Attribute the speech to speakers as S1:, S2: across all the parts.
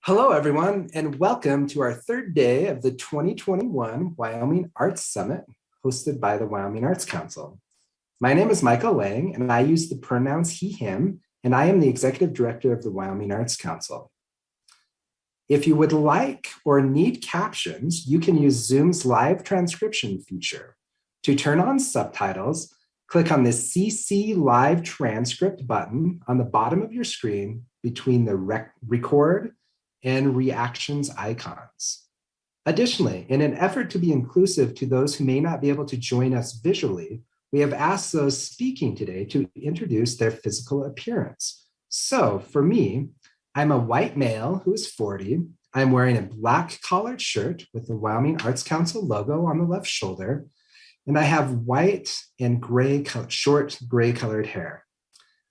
S1: Hello, everyone, and welcome to our third day of the 2021 Wyoming Arts Summit, hosted by the Wyoming Arts Council. My name is Michael Lang, and I use the pronouns he, him, and I am the Executive Director of the Wyoming Arts Council. If you would like or need captions, you can use Zoom's live transcription feature. To turn on subtitles, click on the CC Live Transcript button on the bottom of your screen between the record and reactions icons. Additionally, in an effort to be inclusive to those who may not be able to join us visually, we have asked those speaking today to introduce their physical appearance. So for me, I'm a white male who is 40. I'm wearing a black collared shirt with the Wyoming Arts Council logo on the left shoulder, and I have white and short gray colored hair.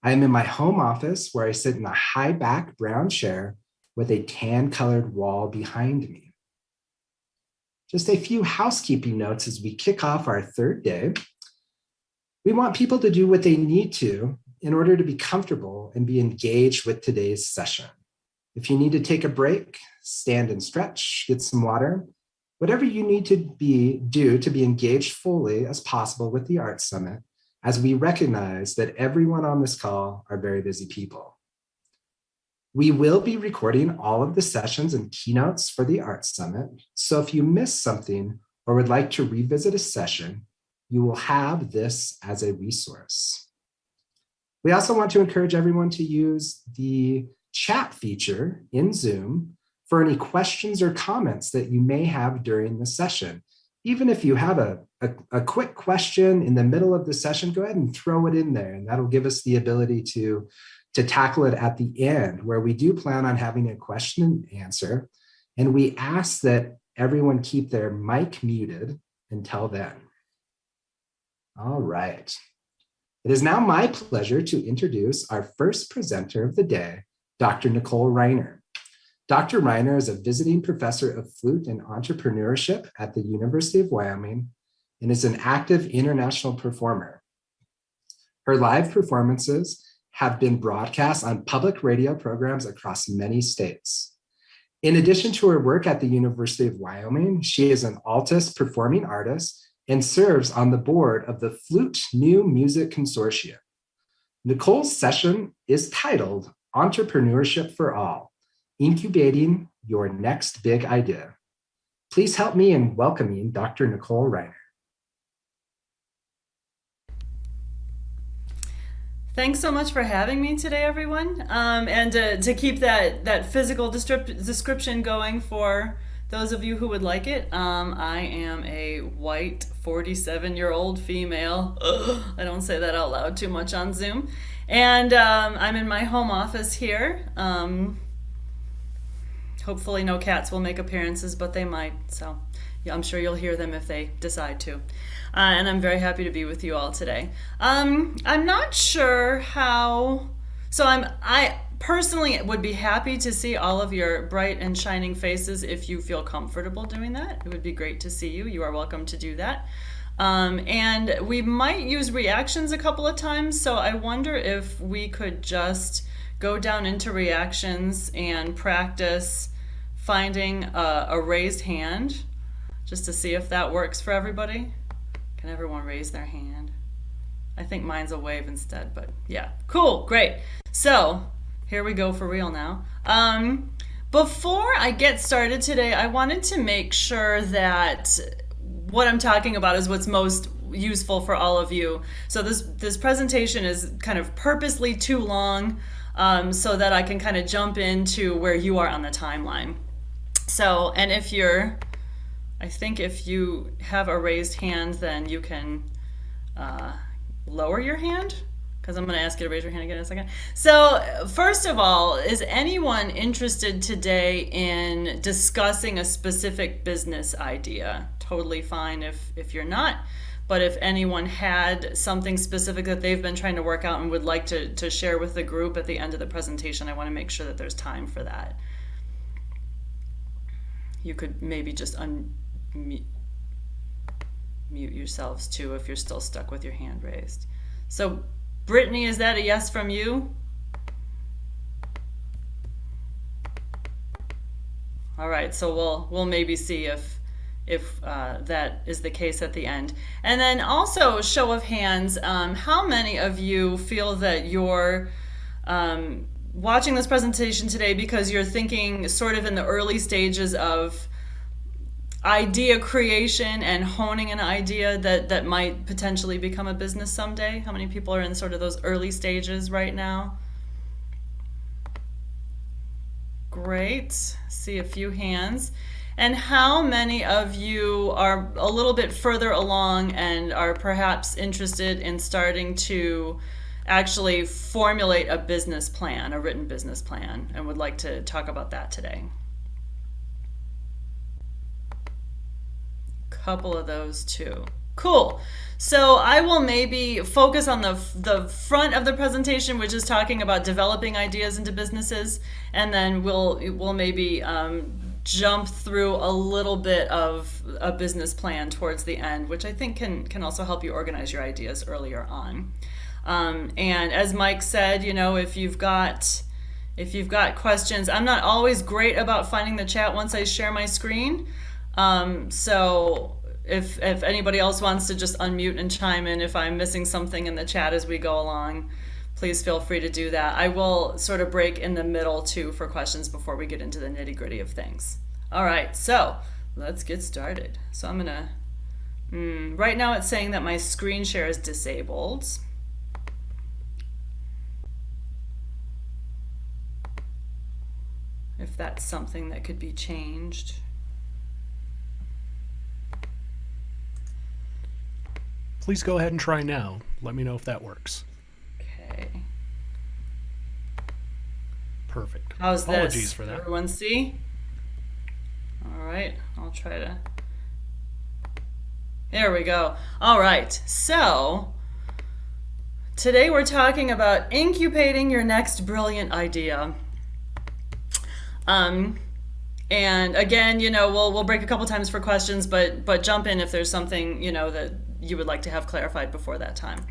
S1: I am in my home office where I sit in a high back brown chair with a tan colored wall behind me. Just a few housekeeping notes as we kick off our third day. We want people to do what they need to in order to be comfortable and be engaged with today's session. If you need to take a break, stand and stretch, get some water, whatever you need to do to be engaged fully as possible with the Arts Summit, as we recognize that everyone on this call are very busy people. We will be recording all of the sessions and keynotes for the Arts Summit, so if you missed something or would like to revisit a session, you will have this as a resource. We also want to encourage everyone to use the chat feature in Zoom for any questions or comments that you may have during the session. Even if you have a quick question in the middle of the session, go ahead and throw it in there, and that'll give us the ability to tackle it at the end, where we do plan on having a question and answer. And we ask that everyone keep their mic muted until then. All right. It is now my pleasure to introduce our first presenter of the day, Dr. Nicole Reiner. Dr. Reiner is a visiting professor of flute and entrepreneurship at the University of Wyoming and is an active international performer. Her live performances have been broadcast on public radio programs across many states. In addition to her work at the University of Wyoming, she is an altus performing artist and serves on the board of the Flute New Music Consortium. Nicole's session is titled Entrepreneurship for All, Incubating Your Next Big Idea. Please help me in welcoming Dr. Nicole Reiner.
S2: Thanks so much for having me today, everyone. And to keep that physical description going for those of you who would like it, I am a white 47-year-old female. Ugh, I don't say that out loud too much on Zoom. And I'm in my home office here. Hopefully no cats will make appearances, but they might. So yeah, I'm sure you'll hear them if they decide to. And I'm very happy to be with you all today. I'm not sure how, so I personally would be happy to see all of your bright and shining faces if you feel comfortable doing that. It would be great to see you. You are welcome to do that. And we might use reactions a couple of times, so I wonder if we could just go down into reactions and practice finding a raised hand, just to see if that works for everybody. Can everyone raise their hand? I think mine's a wave instead, but yeah. Cool, great. So here we go for real now. Before I get started today, I wanted to make sure that what I'm talking about is what's most useful for all of you. So this presentation is kind of purposely too long so that I can kind of jump into where you are on the timeline. So, and I think if you have a raised hand, then you can lower your hand, because I'm going to ask you to raise your hand again in a second. So first of all, is anyone interested today in discussing a specific business idea? Totally fine if you're not, but if anyone had something specific that they've been trying to work out and would like to share with the group at the end of the presentation, I want to make sure that there's time for that. You could maybe just mute yourselves too if you're still stuck with your hand raised. So Brittany, is that a yes from you? All right, so we'll maybe see if that is the case at the end. And then also, show of hands, how many of you feel that you're watching this presentation today because you're thinking sort of in the early stages of idea creation and honing an idea that might potentially become a business someday? How many people are in sort of those early stages right now? Great. See a few hands. And how many of you are a little bit further along and are perhaps interested in starting to actually formulate a business plan, a written business plan, and would like to talk about that today? Couple of those too. Cool. So I will maybe focus on the front of the presentation, which is talking about developing ideas into businesses, and then we'll maybe jump through a little bit of a business plan towards the end, which I think can also help you organize your ideas earlier on. And as Mike said, if you've got questions, I'm not always great about finding the chat once I share my screen. So if anybody else wants to just unmute and chime in if I'm missing something in the chat as we go along, please feel free to do that. I will sort of break in the middle too for questions before we get into the nitty-gritty of things. All right, so let's get started. So I'm gonna, right now it's saying that my screen share is disabled. If that's something that could be changed.
S3: Please go ahead and try now. Let me know if that works.
S2: Okay.
S3: Perfect.
S2: How's this?
S3: Apologies for that.
S2: Everyone see? All right, I'll try to. There we go. All right, so today we're talking about incubating your next brilliant idea. And again, we'll break a couple times for questions, but jump in if there's something, that you would like to have clarified before that time.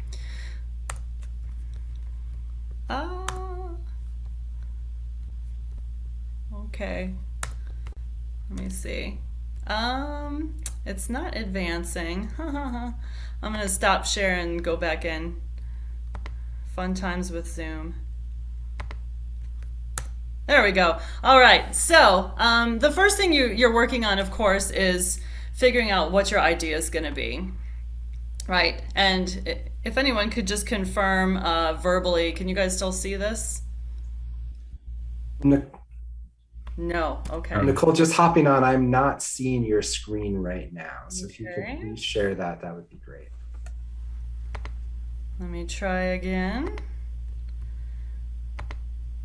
S2: Okay. Let me see. It's not advancing. I'm gonna stop share and go back in. Fun times with Zoom. There we go. All right, so the first thing you're working on, of course, is figuring out what your idea is going to be, right? And if anyone could just confirm verbally, can you guys still see this? No, okay.
S1: Nicole, just hopping on, I'm not seeing your screen right now. So if you could
S2: Okay.
S1: please share that would be great.
S2: Let me try again.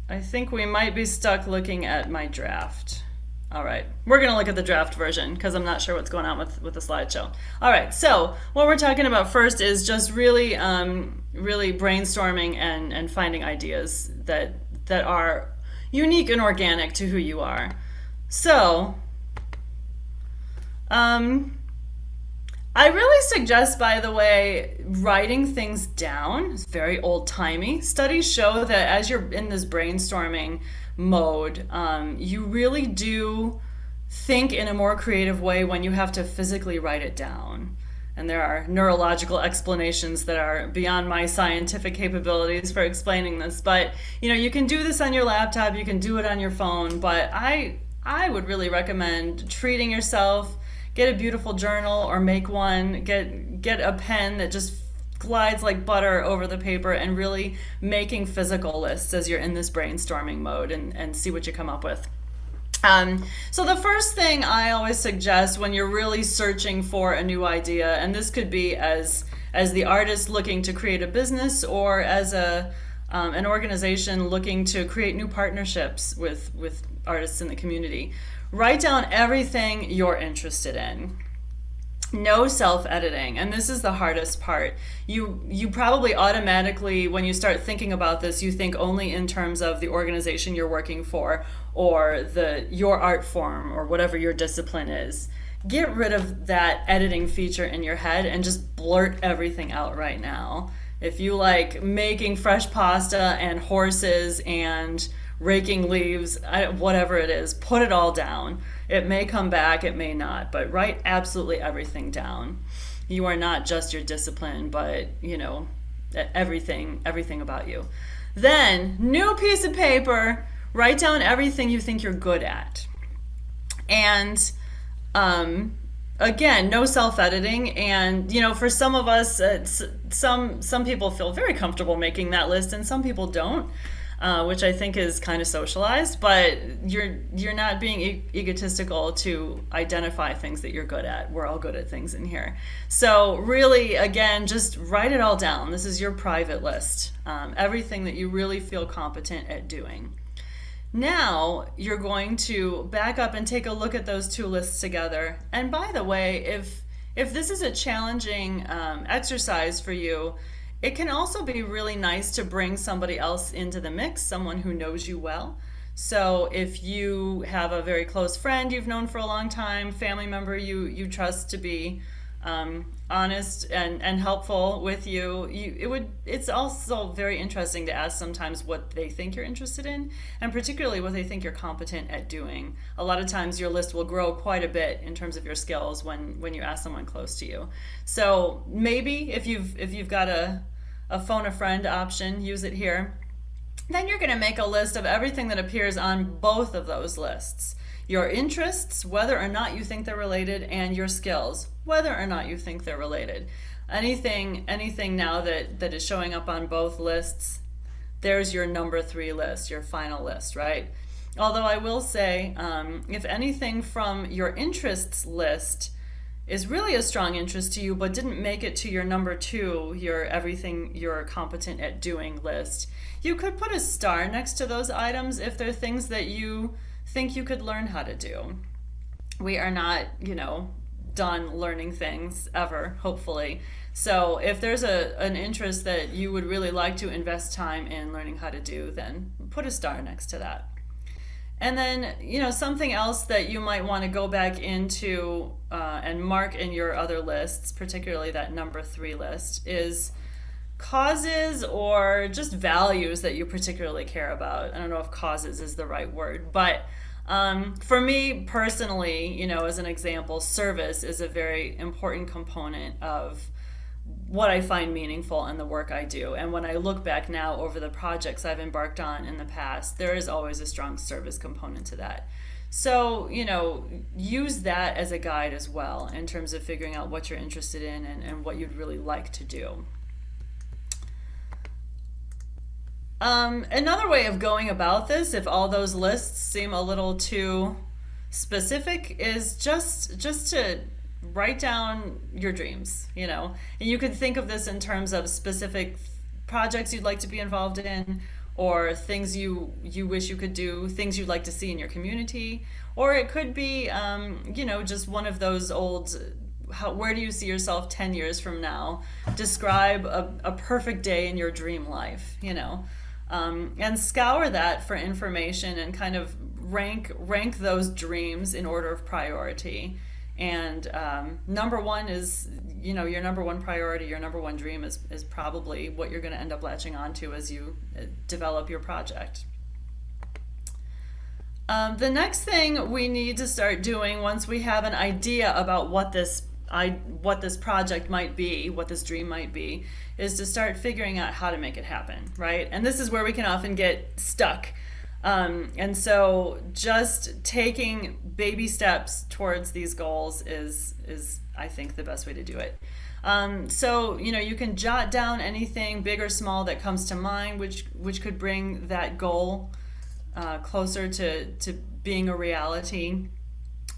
S2: I think we might be stuck looking at my draft. All right, we're gonna look at the draft version because I'm not sure what's going on with the slideshow. All right, so what we're talking about first is just really brainstorming and finding ideas that are unique and organic to who you are. So, I really suggest, by the way, writing things down. It's very old-timey. Studies show that as you're in this brainstorming mode, you really do think in a more creative way when you have to physically write it down. And there are neurological explanations that are beyond my scientific capabilities for explaining this. But you can do this on your laptop, you can do it on your phone, but I would really recommend treating yourself. Get a beautiful journal or make one, get a pen that just glides like butter over the paper, and really making physical lists as you're in this brainstorming mode and see what you come up with. So the first thing I always suggest when you're really searching for a new idea, and this could be as the artist looking to create a business or as an organization looking to create new partnerships with artists in the community, write down everything you're interested in. No self-editing, and this is the hardest part. You probably automatically, when you start thinking about this, you think only in terms of the organization you're working for or your art form or whatever your discipline is. Get rid of that editing feature in your head and just blurt everything out right now. If you like making fresh pasta and horses and raking leaves, whatever it is, put it all down. It may come back, it may not, but write absolutely everything down. You are not just your discipline, but everything about you. Then, new piece of paper, write down everything you think you're good at. And again, no self-editing. And for some of us, some people feel very comfortable making that list, and some people don't, which I think is kind of socialized. But you're not being egotistical to identify things that you're good at. We're all good at things in here. So really, again, just write it all down. This is your private list. Everything that you really feel competent at doing. Now you're going to back up and take a look at those two lists together. And by the way, if this is a challenging exercise for you, it can also be really nice to bring somebody else into the mix, someone who knows you well. So if you have a very close friend you've known for a long time, family member you trust to be honest and helpful with you, it's also very interesting to ask sometimes what they think you're interested in, and particularly what they think you're competent at doing. A lot of times your list will grow quite a bit in terms of your skills when you ask someone close to you. So maybe if you've got a phone a friend option, use it here. Then you're going to make a list of everything that appears on both of those lists. Your interests, whether or not you think they're related, and your skills, whether or not you think they're related. Anything now that is showing up on both lists, there's your number 3 list, your final list, right? Although I will say, if anything from your interests list is really a strong interest to you but didn't make it to your number 2, your everything you're competent at doing list, you could put a star next to those items if they're things that you think you could learn how to do. We are not, done learning things ever, hopefully. So if there's an interest that you would really like to invest time in learning how to do, then put a star next to that. And then, something else that you might want to go back into and mark in your other lists, particularly that number 3 list, is causes or just values that you particularly care about. I don't know if causes is the right word, but for me personally, as an example, service is a very important component of what I find meaningful in the work I do. And when I look back now over the projects I've embarked on in the past, there is always a strong service component to that. So, use that as a guide as well in terms of figuring out what you're interested in and what you'd really like to do. Another way of going about this, if all those lists seem a little too specific, is just to write down your dreams, and you could think of this in terms of specific projects you'd like to be involved in, or things you wish you could do, things you'd like to see in your community, or it could be just one of those old where do you see yourself 10 years from now? Describe a perfect day in your dream life, and scour that for information and kind of rank those dreams in order of priority. And number 1 is, your number 1 priority, your number 1 dream is probably what you're going to end up latching onto as you develop your project. The next thing we need to start doing once we have an idea about what this project might be, what this dream might be, is to start figuring out how to make it happen, right? And this is where we can often get stuck. And so just taking baby steps towards these goals is I think the best way to do it. So you can jot down anything big or small that comes to mind, which could bring that goal closer to being a reality.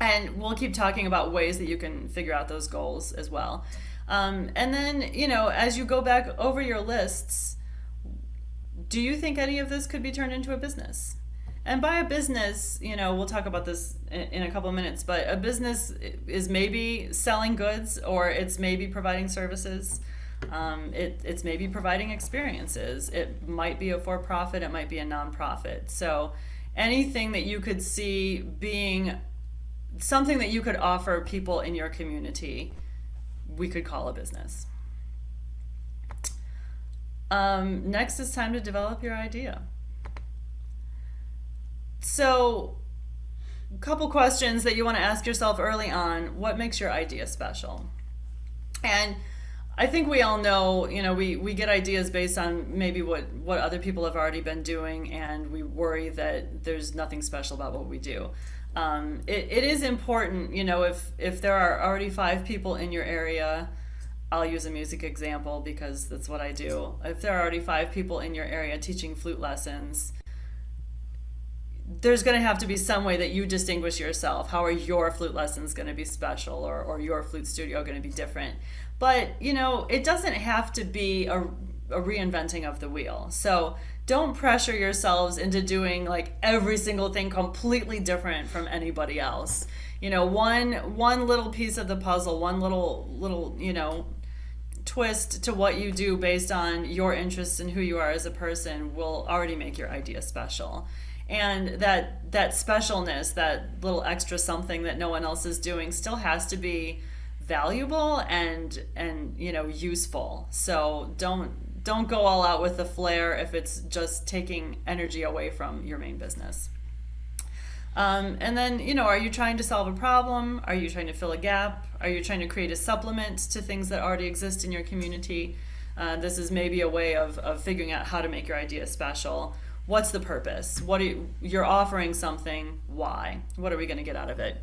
S2: And we'll keep talking about ways that you can figure out those goals as well. And then, as you go back over your lists, do you think any of this could be turned into a business? And by a business, we'll talk about this in a couple of minutes, but a business is maybe selling goods, or it's maybe providing services. It's maybe providing experiences. It might be a for-profit, it might be a nonprofit. So anything that you could see being something that you could offer people in your community, we could call a business. Next, it's time to develop your idea. So, a couple questions that you want to ask yourself early on. What makes your idea special? And I think we all know, we get ideas based on maybe what other people have already been doing, and we worry that there's nothing special about what we do. It is important, if there are already 5 people in your area, I'll use a music example because that's what I do. If there are already 5 people in your area teaching flute lessons, there's going to have to be some way that you distinguish yourself. How are your flute lessons going to be special, or your flute studio going to be different? But, it doesn't have to be a reinventing of the wheel. So don't pressure yourselves into doing like every single thing completely different from anybody else. One little piece of the puzzle, one little twist to what you do based on your interests and who you are as a person will already make your idea special. And that specialness, that little extra something that no one else is doing, still has to be valuable and useful. So don't go all out with the flair if it's just taking energy away from your main business. And then, are you trying to solve a problem? Are you trying to fill a gap? Are you trying to create a supplement to things that already exist in your community? This is maybe a way of figuring out how to make your idea special. What's the purpose? You're offering something, why? What are we going to get out of it?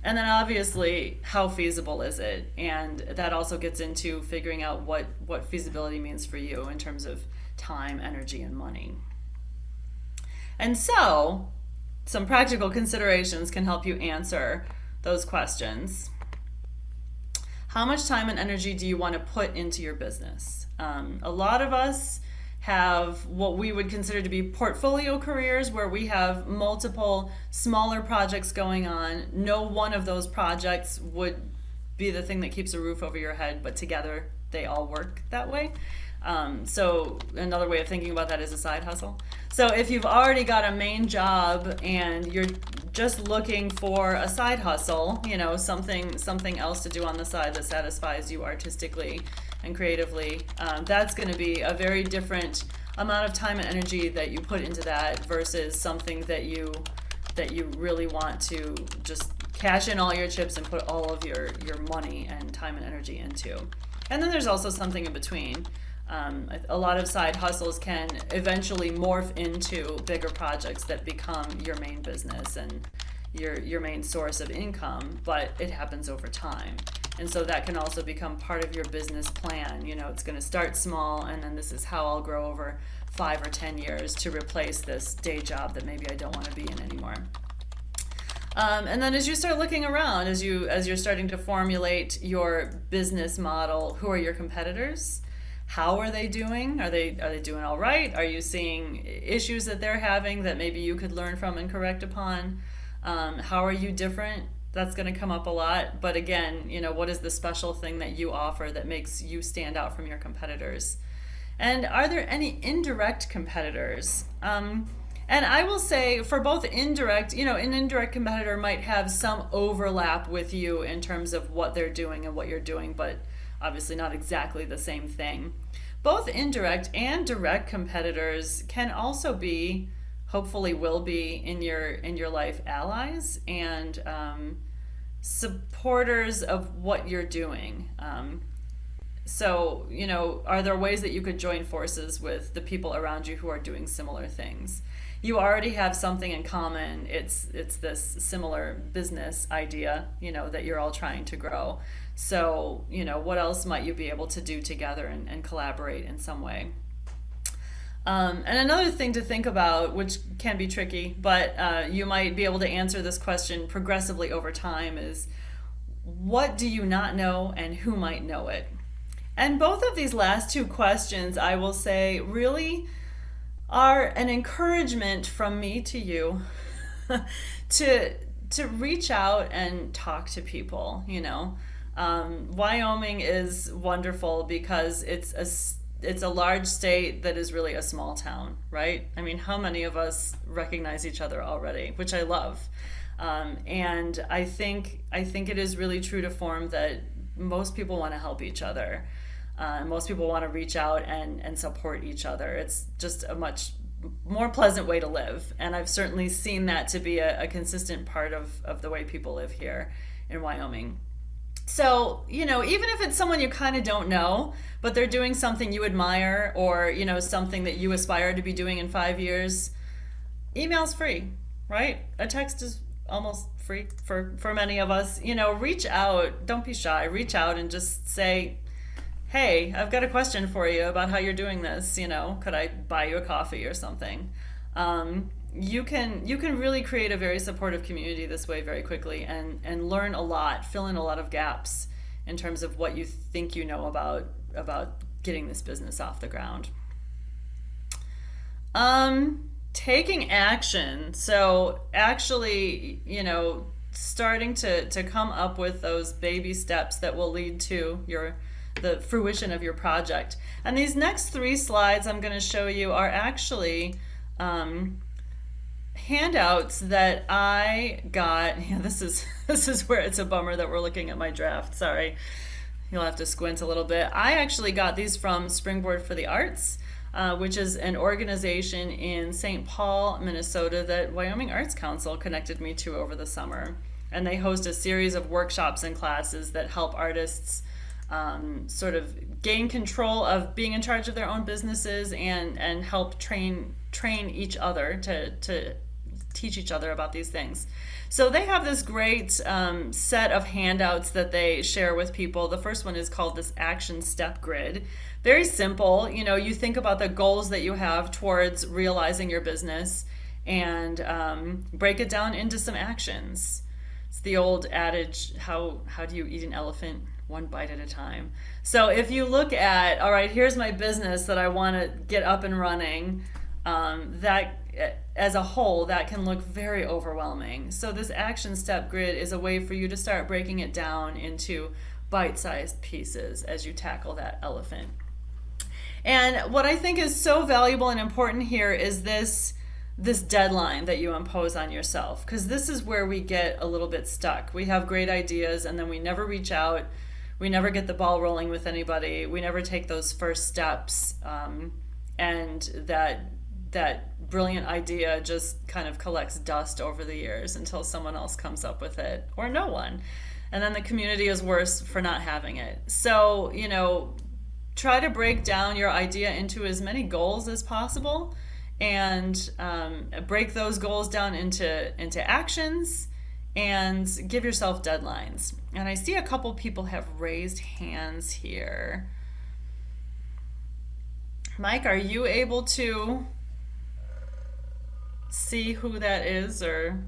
S2: And then obviously, how feasible is it? And that also gets into figuring out what feasibility means for you in terms of time, energy, and money. And so, some practical considerations can help you answer those questions. How much time and energy do you want to put into your business? A lot of us have what we would consider to be portfolio careers, where we have multiple smaller projects going on. No one of those projects would be the thing that keeps a roof over your head, but together they all work that way. So another way of thinking about that is a side hustle. So if you've already got a main job and you're just looking for a side hustle, something else to do on the side that satisfies you artistically and creatively, that's going to be a very different amount of time and energy that you put into that versus something that you really want to just cash in all your chips and put all of your money and time and energy into. And then there's also something in between. A lot of side hustles can eventually morph into bigger projects that become your main business and your main source of income, but it happens over time. And so that can also become part of your business plan. It's going to start small, and then this is how I'll grow over 5 or 10 years to replace this day job that maybe I don't want to be in anymore. And then as you start looking around, as you're starting to formulate your business model, who are your competitors? How are they doing? Are they doing all right? Are you seeing issues that they're having that maybe you could learn from and correct upon? How are you different? That's going to come up a lot. But again, what is the special thing that you offer that makes you stand out from your competitors? And are there any indirect competitors? And I will say for both indirect, an indirect competitor might have some overlap with you in terms of what they're doing and what you're doing, but obviously not exactly the same thing. Both indirect and direct competitors can also be, hopefully will be, in your life, allies and supporters of what you're doing. So, are there ways that you could join forces with the people around you who are doing similar things? You already have something in common. It's this similar business idea, that you're all trying to grow. So, what else might you be able to do together and collaborate in some way? And another thing to think about, which can be tricky, but you might be able to answer this question progressively over time, is what do you not know and who might know it? And both of these last two questions, I will say, really are an encouragement from me to you to reach out and talk to people. Wyoming is wonderful because it's a large state that is really a small town, right? I mean, how many of us recognize each other already, which I love. And I think it is really true to form that most people want to help each other. Most people want to reach out and support each other. It's just a much more pleasant way to live. And I've certainly seen that to be a consistent part of the way people live here in Wyoming. So, even if it's someone you kind of don't know, but they're doing something you admire, or, something that you aspire to be doing in 5 years, email's free, right? A text is almost free for many of us. Reach out. Don't be shy. Reach out and just say, hey, I've got a question for you about how you're doing this. Could I buy you a coffee or something? You can really create a very supportive community this way very quickly, and learn a lot, fill in a lot of gaps in terms of what you think you know about getting this business off the ground. Taking action. So actually, starting to come up with those baby steps that will lead to the fruition of your project. And these next 3 slides I'm going to show you are actually handouts that I got. Yeah, this is where it's a bummer that we're looking at my draft. Sorry, you'll have to squint a little bit. I actually got these from Springboard for the Arts, which is an organization in St. Paul, Minnesota, that Wyoming Arts Council connected me to over the summer. And they host a series of workshops and classes that help artists sort of gain control of being in charge of their own businesses, and help train each other to teach each other about these things. So they have this great set of handouts that they share with people. The first one is called this action step grid. Very simple. You think about the goals that you have towards realizing your business, and break it down into some actions. It's the old adage, how do you eat an elephant? One bite at a time. So if you look at, all right, here's my business that I want to get up and running, that as a whole, that can look very overwhelming. So this action step grid is a way for you to start breaking it down into bite-sized pieces as you tackle that elephant. And what I think is so valuable and important here is this deadline that you impose on yourself, because this is where we get a little bit stuck. We have great ideas, and then we never reach out. We never get the ball rolling with anybody. We never take those first steps, and that brilliant idea just kind of collects dust over the years until someone else comes up with it, or no one. And then the community is worse for not having it. So, try to break down your idea into as many goals as possible, and break those goals down into actions, and give yourself deadlines. And I see a couple people have raised hands here. Mike, are you able to see who that is, or,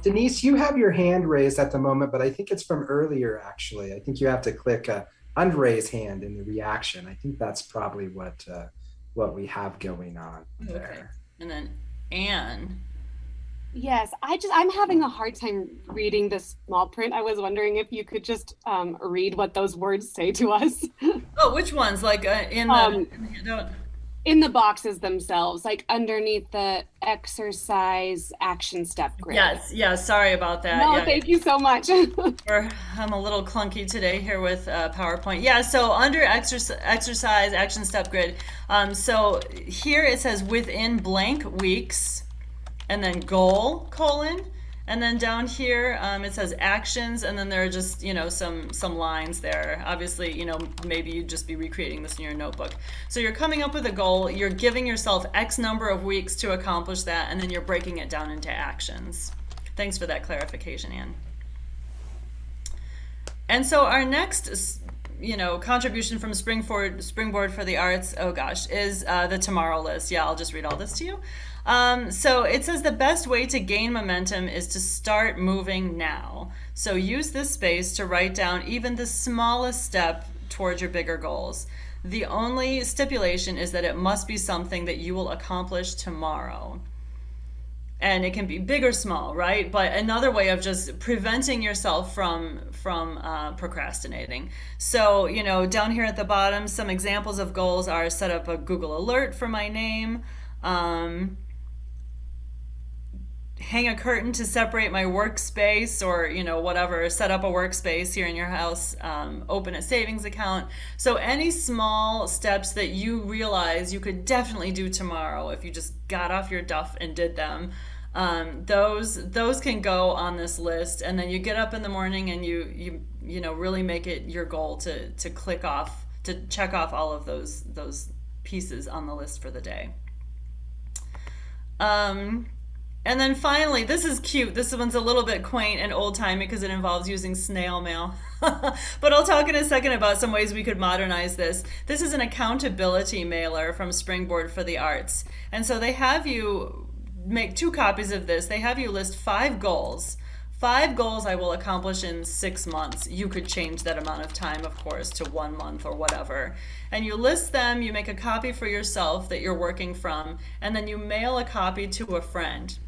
S1: Denise, you have your hand raised at the moment, but I think it's from earlier, actually. I think you have to click unraise hand in the reaction. I think that's probably what we have going on there.
S2: Okay. And then Anne.
S4: Yes, I'm having a hard time reading this small print. I was wondering if you could just read what those words say to us.
S2: Oh, which ones? Like in
S4: the boxes themselves, like underneath the exercise action step grid.
S2: Yes. Sorry about that.
S4: No,
S2: yeah.
S4: Thank you so much.
S2: I'm a little clunky today here with PowerPoint. Yeah, so under exercise action step grid, so here it says within blank weeks, and then goal, colon, and then down here it says actions, and then there are just, some lines there. Obviously, maybe you'd just be recreating this in your notebook. So you're coming up with a goal, you're giving yourself X number of weeks to accomplish that, and then you're breaking it down into actions. Thanks for that clarification, Anne. And so our next contribution from Springboard for the Arts, is the tomorrow list. Yeah, I'll just read all this to you. So it says the best way to gain momentum is to start moving now. So use this space to write down even the smallest step towards your bigger goals. The only stipulation is that it must be something that you will accomplish tomorrow. And it can be big or small, right? But another way of just preventing yourself from procrastinating. So, down here at the bottom, some examples of goals are set up a Google alert for my name, hang a curtain to separate my workspace, or whatever, set up a workspace here in your house, open a savings account. So any small steps that you realize you could definitely do tomorrow if you just got off your duff and did them, those can go on this list. And then you get up in the morning and you really make it your goal to check off all of those pieces on the list for the day. And then finally, this is cute. This one's a little bit quaint and old-timey because it involves using snail mail. But I'll talk in a second about some ways we could modernize this. This is an accountability mailer from Springboard for the Arts. And so they have you make 2 copies of this. They have you list 5 goals. 5 goals I will accomplish in 6 months. You could change that amount of time, of course, to 1 month or whatever. And you list them, you make a copy for yourself that you're working from, and then you mail a copy to a friend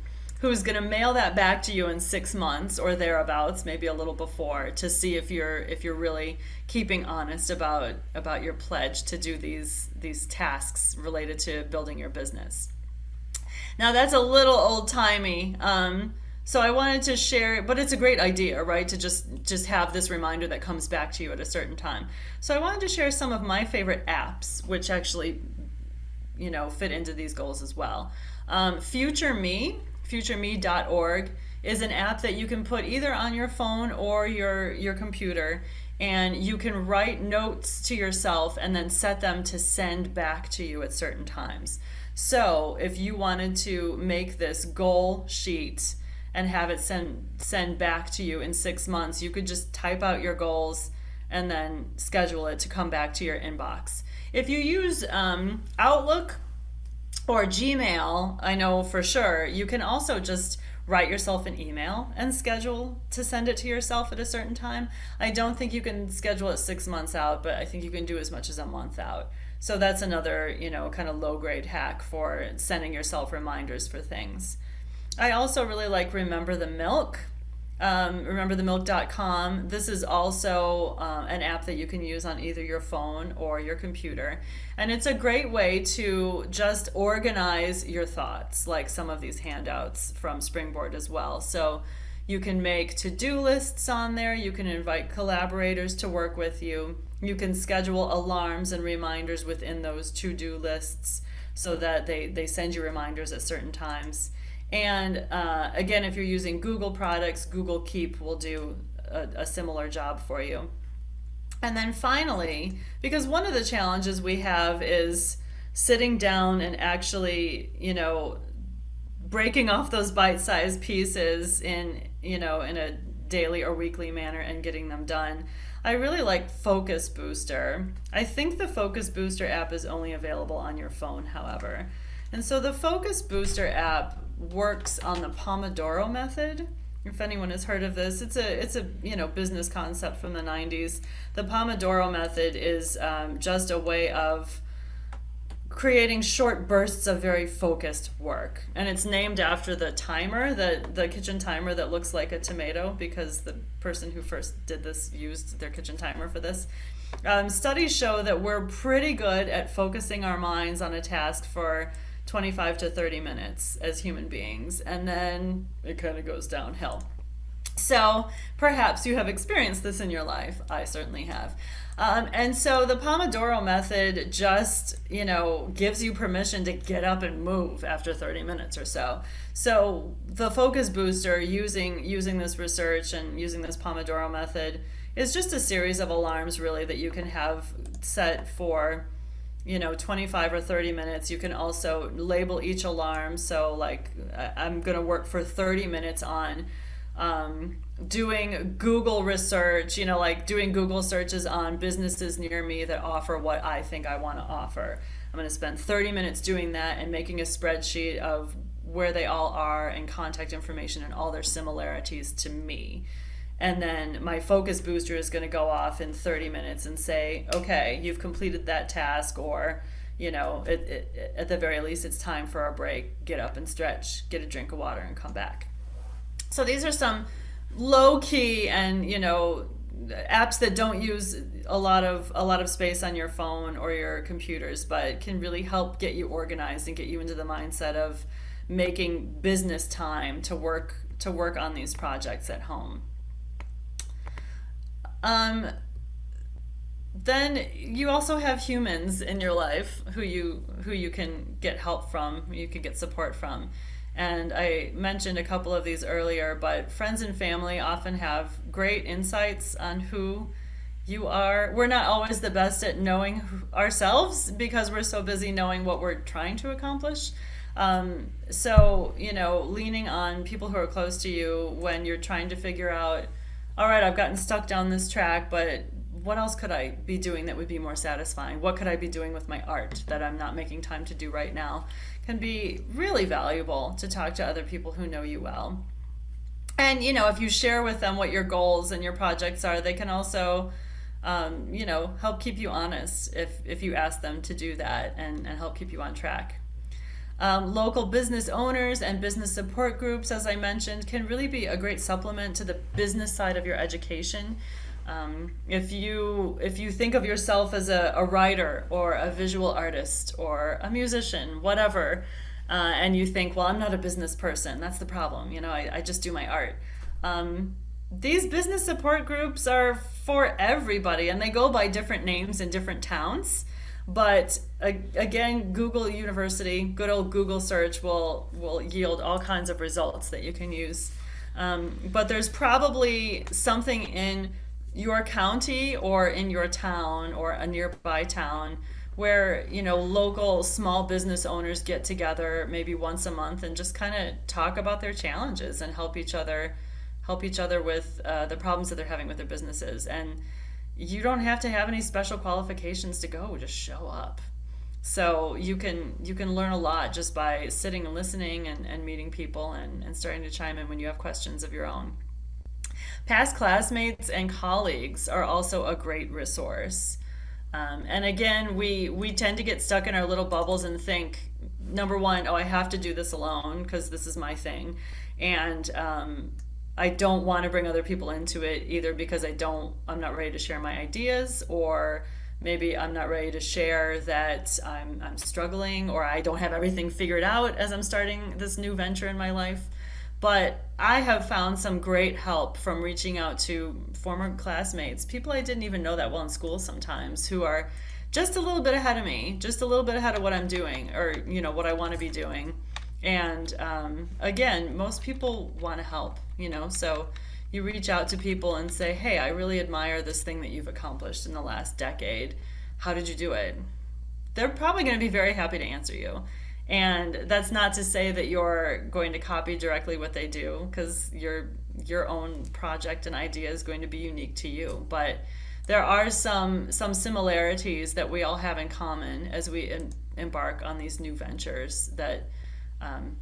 S2: who's going to mail that back to you in 6 months or thereabouts, maybe a little before, to see if you're really keeping honest about your pledge to do these tasks related to building your business. Now that's a little old-timey, so I wanted to share, but it's a great idea, right? To just have this reminder that comes back to you at a certain time. So I wanted to share some of my favorite apps, which actually, fit into these goals as well. FutureMe.org is an app that you can put either on your phone or your computer, and you can write notes to yourself and then set them to send back to you at certain times. So if you wanted to make this goal sheet and have it send back to you in 6 months, you could just type out your goals and then schedule it to come back to your inbox. If you use Outlook or Gmail, I know for sure, you can also just write yourself an email and schedule to send it to yourself at a certain time. I don't think you can schedule it 6 months out, but I think you can do as much as a month out. So that's another, kind of low-grade hack for sending yourself reminders for things. I also really like Remember the Milk. RememberTheMilk.com. This is also an app that you can use on either your phone or your computer. And it's a great way to just organize your thoughts, like some of these handouts from Springboard as well. So you can make to-do lists on there. You can invite collaborators to work with you. You can schedule alarms and reminders within those to-do lists so that they send you reminders at certain times. And again, if you're using Google products, Google Keep will do a similar job for you. And then finally, because one of the challenges we have is sitting down and actually, breaking off those bite-sized pieces in a daily or weekly manner and getting them done. I really like Focus Booster. I think the Focus Booster app is only available on your phone, however. And so the Focus Booster app works on the Pomodoro Method. If anyone has heard of this, it's a business concept from the 90s. The Pomodoro Method is just a way of creating short bursts of very focused work, and it's named after the timer, the kitchen timer that looks like a tomato, because the person who first did this used their kitchen timer for this. Studies show that we're pretty good at focusing our minds on a task for 25 to 30 minutes as human beings, and then it kind of goes downhill. So perhaps you have experienced this in your life. I certainly have. And so the Pomodoro Method just, gives you permission to get up and move after 30 minutes or so. So the Focus Booster, using this research and using this Pomodoro Method, is just a series of alarms really that you can have set for 25 or 30 minutes. You can also label each alarm. So like I'm going to work for 30 minutes on doing Google research, like doing Google searches on businesses near me that offer what I think I want to offer. I'm going to spend 30 minutes doing that and making a spreadsheet of where they all are and contact information and all their similarities to me. And then my Focus Booster is going to go off in 30 minutes and say, okay, you've completed that task, or, at the very least, it's time for a break. Get up and stretch, get a drink of water, and come back. So these are some low-key and, apps that don't use a lot of space on your phone or your computers, but can really help get you organized and get you into the mindset of making business time to work on these projects at home. Then you also have humans in your life who you can get help from, who you can get support from. And I mentioned a couple of these earlier, but friends and family often have great insights on who you are. We're not always the best at knowing ourselves because we're so busy knowing what we're trying to accomplish. So, leaning on people who are close to you when you're trying to figure out, all right, I've gotten stuck down this track, but what else could I be doing that would be more satisfying? What could I be doing with my art that I'm not making time to do right now? Can be really valuable to talk to other people who know you well. And, if you share with them what your goals and your projects are, they can also, help keep you honest if you ask them to do that and help keep you on track. Local business owners and business support groups, as I mentioned, can really be a great supplement to the business side of your education. If you think of yourself as a writer or a visual artist or a musician, whatever, and you think, well, I'm not a business person, that's the problem, I just do my art. These business support groups are for everybody, and they go by different names in different towns. But again, Google University, good old Google search will yield all kinds of results that you can use. But there's probably something in your county or in your town or a nearby town where local small business owners get together maybe once a month and just kind of talk about their challenges and help each other with the problems that they're having with their businesses. And you don't have to have any special qualifications to go, just show up. So you can learn a lot just by sitting and listening and meeting people and starting to chime in when you have questions of your own. Past classmates and colleagues are also a great resource. And again, we tend to get stuck in our little bubbles and think, number one, I have to do this alone because this is my thing. And I don't want to bring other people into it either because I'm not ready to share my ideas, or maybe I'm not ready to share that I'm struggling, or I don't have everything figured out as I'm starting this new venture in my life. But I have found some great help from reaching out to former classmates, people I didn't even know that well in school sometimes, who are just a little bit ahead of me, just a little bit ahead of what I'm doing, or what I want to be doing. And again, most people want to help, so you reach out to people and say, hey, I really admire this thing that you've accomplished in the last decade. How did you do it? They're probably going to be very happy to answer you. And that's not to say that you're going to copy directly what they do, because your own project and idea is going to be unique to you. But there are some similarities that we all have in common as we embark on these new ventures that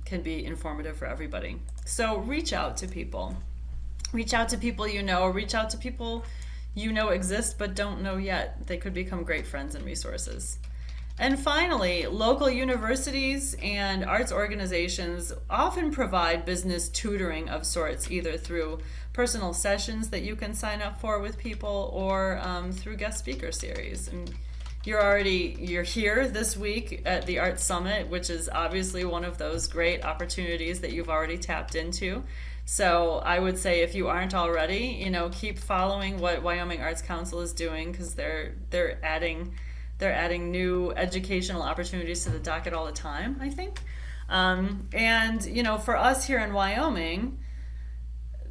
S2: can be informative for everybody. So reach out to people. Reach out to people reach out to people exist but don't know yet. They could become great friends and resources. And finally, local universities and arts organizations often provide business tutoring of sorts, either through personal sessions that you can sign up for with people or through guest speaker series. And you're here this week at the Arts Summit, which is obviously one of those great opportunities that you've already tapped into. So I would say, if you aren't already, keep following what Wyoming Arts Council is doing, because they're adding new educational opportunities to the docket all the time, I think. And for us here in Wyoming,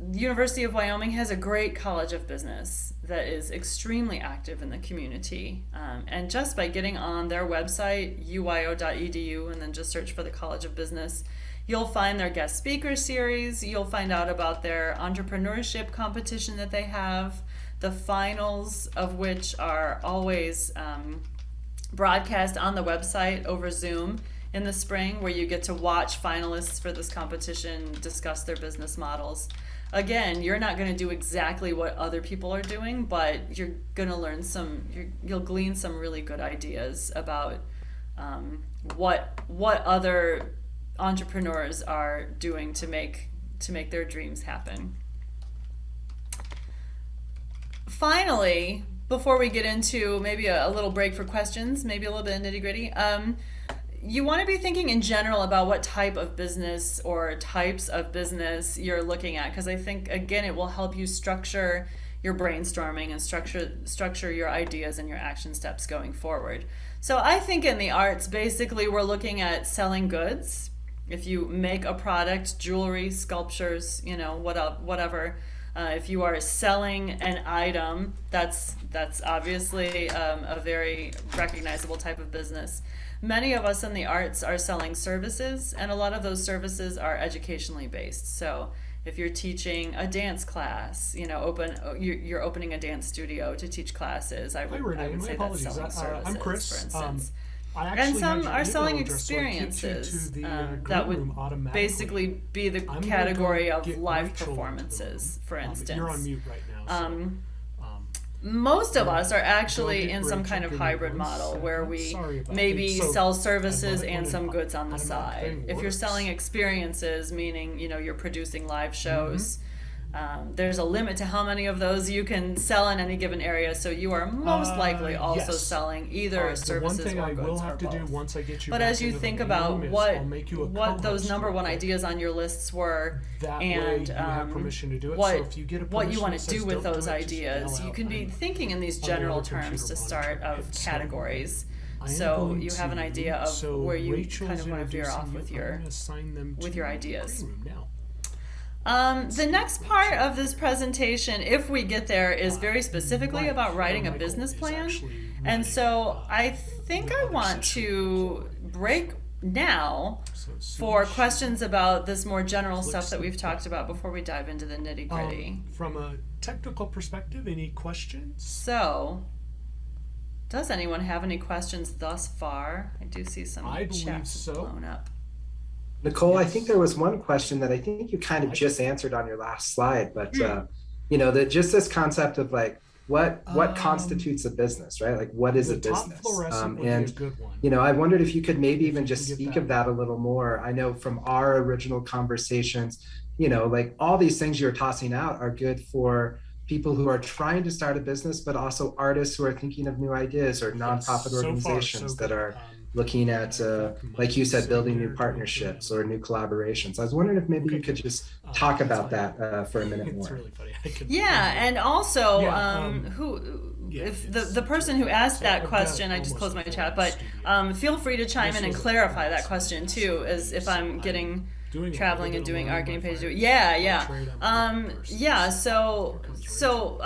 S2: the University of Wyoming has a great College of Business that is extremely active in the community. And just by getting on their website, uyo.edu, and then just search for the College of Business, you'll find their guest speaker series. You'll find out about their entrepreneurship competition that they have, the finals of which are always broadcast on the website over Zoom in the spring, where you get to watch finalists for this competition discuss their business models. Again, you're not going to do exactly what other people are doing, but you're going to learn you'll glean some really good ideas about what other entrepreneurs are doing to make their dreams happen. Finally, before we get into maybe a little break for questions, maybe a little bit of nitty-gritty, you want to be thinking in general about what type of business or types of business you're looking at, because I think, again, it will help you structure your brainstorming and structure your ideas and your action steps going forward. So I think in the arts, basically, we're looking at selling goods. If you make a product, jewelry, sculptures, whatever. If you are selling an item, that's obviously a very recognizable type of business. Many of us in the arts are selling services, and a lot of those services are educationally based. So if you're teaching a dance class, you're opening a dance studio to teach classes. I would say that's selling services,
S3: I'm Chris.
S2: for instance.
S3: I
S2: And
S3: actually
S2: some
S3: had your
S2: are
S3: email
S2: selling
S3: address, so I kicked you
S2: experiences
S3: to the
S2: that
S3: green room
S2: would
S3: automatically.
S2: basically be the
S3: I'm gonna
S2: category
S3: go
S2: of
S3: get
S2: live
S3: Rachel into the
S2: performances,
S3: room.
S2: for instance.
S3: You're on mute right now. So,
S2: Most of us are actually
S3: get
S2: in some
S3: Rachel,
S2: kind of
S3: give me
S2: hybrid
S3: 1
S2: model where
S3: second.
S2: we
S3: Sorry about
S2: maybe
S3: that. So,
S2: sell services
S3: and
S2: and
S3: what
S2: some
S3: an
S2: goods on the
S3: automatic
S2: side.
S3: thing
S2: If you're
S3: works.
S2: selling experiences, meaning you're producing live shows, there's a limit to how many of those you can sell in any given area. So you are most likely also
S3: yes.
S2: selling either
S3: The one
S2: services
S3: thing
S2: or
S3: I will
S2: goods or
S3: have to do
S2: both.
S3: once I get you
S2: But
S3: back
S2: as you
S3: into the
S2: think
S3: main
S2: about
S3: room is
S2: what
S3: I'll make you a
S2: those
S3: co-host
S2: number
S3: real
S2: one
S3: quick.
S2: ideas on your lists were,
S3: That way
S2: and
S3: you have permission to do it.
S2: what
S3: So if you get a
S2: what you
S3: permission
S2: want
S3: that
S2: to
S3: says
S2: do with
S3: don't
S2: those
S3: do it, just
S2: ideas,
S3: yell
S2: you
S3: out.
S2: can be
S3: I'm
S2: thinking in these
S3: on the
S2: general
S3: other computer
S2: terms to start
S3: monitor.
S2: of
S3: So,
S2: categories.
S3: I am
S2: So
S3: going
S2: you have an
S3: to-
S2: idea of
S3: so
S2: where you
S3: Rachel's
S2: kind of want to veer
S3: introducing
S2: off
S3: you.
S2: with
S3: I'm
S2: your
S3: gonna assign them
S2: with
S3: to
S2: your
S3: the
S2: ideas.
S3: green room now.
S2: The next part of this presentation, if we get there, is very specifically
S3: Mike,
S2: about writing a
S3: Michael
S2: business
S3: is
S2: plan.
S3: actually
S2: And
S3: running,
S2: so I think
S3: the
S2: I
S3: other
S2: want
S3: session
S2: to break now
S3: So as soon
S2: for
S3: as she
S2: questions about this more general
S3: clicks
S2: stuff that
S3: the
S2: we've talked about before we dive into the nitty gritty.
S3: From a technical perspective, any questions?
S2: So, does anyone have any questions thus far? I do see some
S3: I believe
S2: chats
S3: so.
S2: blown up.
S1: Nicole, I
S3: Yes.
S1: think there was one question that I think you kind of just answered on your last slide, but that just this concept of like what constitutes a business, right? Like what is
S3: The
S1: a
S3: top
S1: business?
S3: fluorescent would be a
S1: And
S3: good one.
S1: I wondered if you could maybe
S3: If
S1: even
S3: you
S1: just
S3: can get
S1: speak
S3: that
S1: of that a little more. I know from our original conversations, like all these things you're tossing out are good for people who are trying to start a business, but also artists who are thinking of new ideas or nonprofit
S3: So far,
S1: organizations
S3: so
S1: that
S3: good.
S1: are looking at, like you said, building new partnerships or new collaborations. I was wondering if maybe you could just talk about that for a minute more.
S3: It's really funny. I can
S2: And also,
S3: Yeah,
S2: if
S3: it's
S2: the person who asked that
S3: I've got
S2: question, I just
S3: almost
S2: closed my
S3: a full
S2: chat, but
S3: studio.
S2: feel free to chime in and
S3: was a
S2: clarify that
S3: class
S2: question
S3: class
S2: too, as if I'm
S3: I'm
S2: getting
S3: doing
S2: traveling
S3: it.
S2: and
S3: I did
S2: doing
S3: a lot
S2: art
S3: on
S2: getting
S3: my
S2: paid.
S3: phone.
S2: Yeah.
S3: Trade on first.
S2: So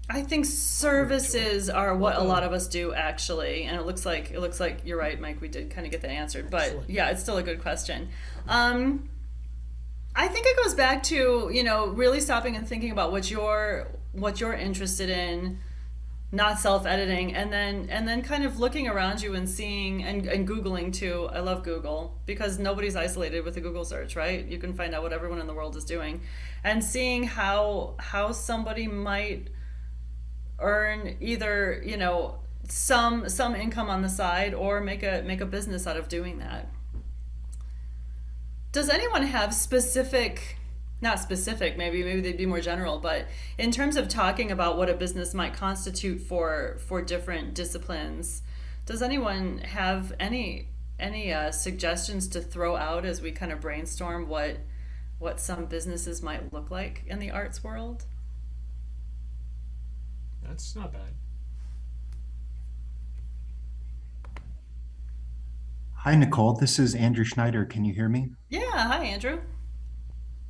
S2: I think services are what a lot of us do actually, and it looks like you're right, Mike. We did kind of get that answered, but
S3: Excellent.
S2: yeah, it's still a good question. I think it goes back to really stopping and thinking about what you're interested in, not self-editing, and then kind of looking around you and seeing and Googling too. I love Google because nobody's isolated with a Google search, right? You can find out what everyone in the world is doing, and seeing how somebody might earn either some income on the side or make a business out of doing that. Does anyone have not specific, maybe they'd be more general, but in terms of talking about what a business might constitute for different disciplines, does anyone have any suggestions to throw out as we kind of brainstorm what some businesses might look like in the arts world?
S3: That's not bad.
S5: Hi, Nicole. This is Andrew Schneider. Can you hear me?
S2: Yeah, hi, Andrew.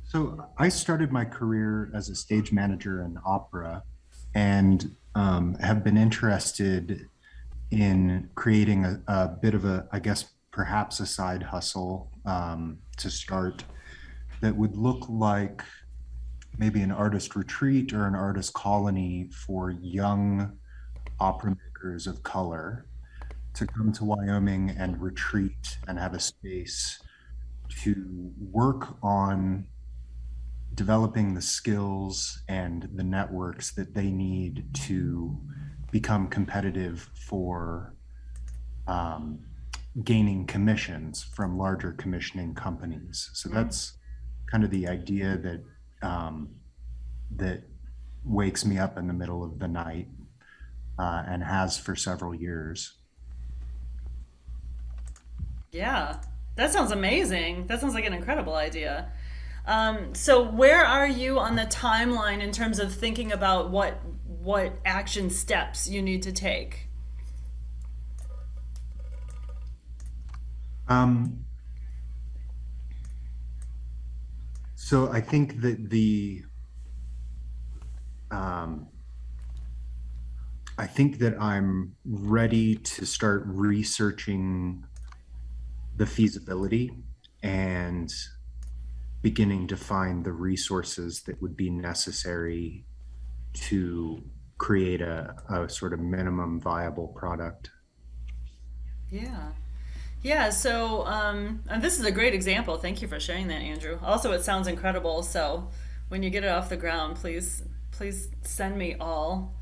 S5: So I started my career as a stage manager in opera and have been interested in creating a bit of I guess, perhaps a side hustle to start that would look like maybe an artist retreat or an artist colony for young opera makers of color to come to Wyoming and retreat and have a space to work on developing the skills and the networks that they need to become competitive for gaining commissions from larger commissioning companies. So that's kind of the idea that wakes me up in the middle of the night and has for several years.
S2: Yeah, that sounds amazing. That sounds like an incredible idea. So where are you on the timeline in terms of thinking about what action steps you need to take?
S5: Um, so I think that um, I think that I'm ready to start researching the feasibility and beginning to find the resources that would be necessary to create a sort of minimum viable product.
S2: Yeah. Yeah, so and this is a great example. Thank you for sharing that, Andrew. Also, it sounds incredible. So when you get it off the ground, please send me all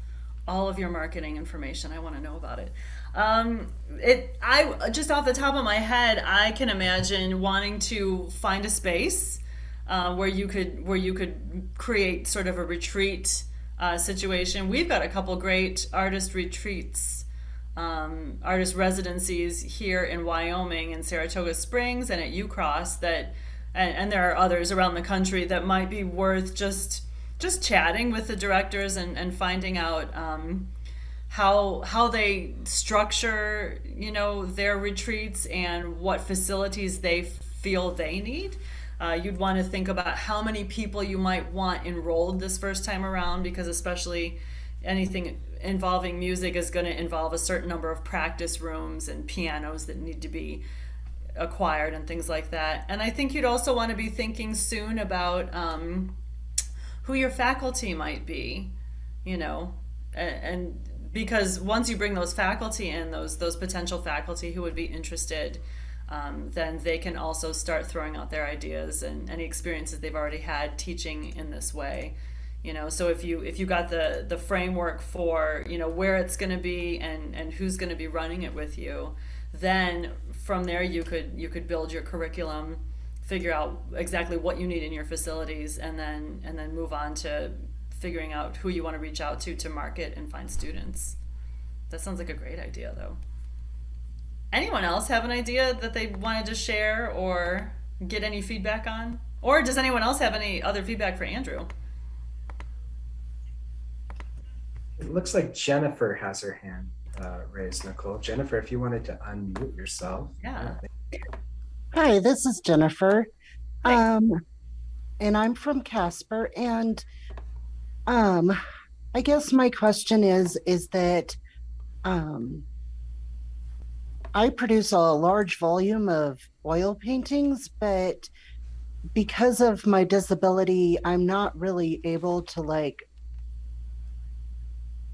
S2: of your marketing information. I want to know about it. I just off the top of my head, I can imagine wanting to find a space where you could create sort of a retreat situation. We've got a couple great artist retreats, artist residencies here in Wyoming and Saratoga Springs and at UCross and there are others around the country that might be worth just chatting with the directors and finding out how they structure their retreats and what facilities they feel they need. You'd want to think about how many people you might want enrolled this first time around, because especially anything involving music is going to involve a certain number of practice rooms and pianos that need to be acquired and things like that. And I think you'd also want to be thinking soon about who your faculty might be, and because once you bring those faculty in, those potential faculty who would be interested, then they can also start throwing out their ideas and any experiences they've already had teaching in this way. So if you got the framework for where it's going to be and who's going to be running it with you, then from there you could build your curriculum, figure out exactly what you need in your facilities, and then move on to figuring out who you want to reach out to market and find students. That sounds like a great idea, though. Anyone else have an idea that they wanted to share or get any feedback on? Or does anyone else have any other feedback for Andrew?
S1: It looks like Jennifer has her hand raised, Nicole. Jennifer, if you wanted to unmute yourself.
S2: Yeah.
S6: Hi, this is Jennifer.
S2: Hi.
S6: And I'm from Casper. And I guess my question is that I produce a large volume of oil paintings, but because of my disability, I'm not really able to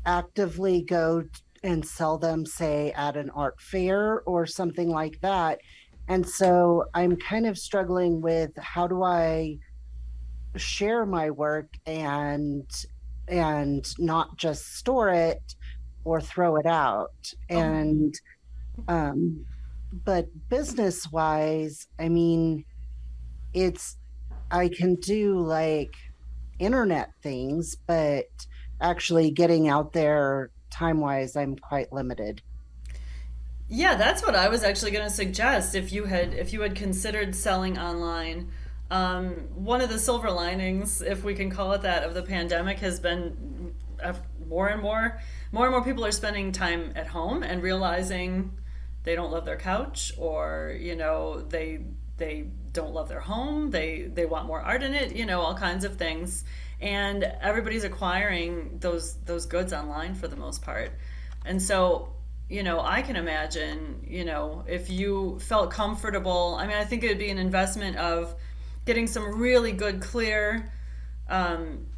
S6: actively go and sell them, say, at an art fair or something like that. And so I'm kind of struggling with how do I share my work and not just store it or throw it out. And but business wise, I mean, I can do internet things, but actually getting out there time wise, I'm quite limited.
S2: Yeah, that's what I was actually going to suggest. If you had considered selling online, one of the silver linings, if we can call it that, of the pandemic has been more and more people are spending time at home and realizing they don't love their couch, or they don't love their home. They want more art in it. All kinds of things, and everybody's acquiring those goods online for the most part. And so I can imagine, if you felt comfortable, I mean, I think it would be an investment of getting some really good, clear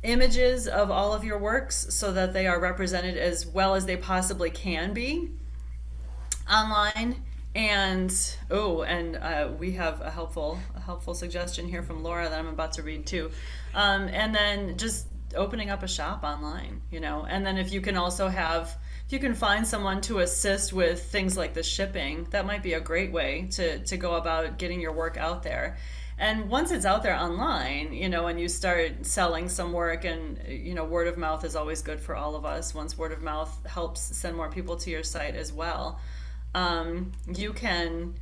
S2: images of all of your works so that they are represented as well as they possibly can be online. And we have a helpful suggestion here from Laura that I'm about to read too. And then just opening up a shop online, and then if you can find someone to assist with things like the shipping, that might be a great way to go about getting your work out there. And once it's out there online, and you start selling some work, and word of mouth is always good for all of us. Once word of mouth helps send more people to your site as well, you can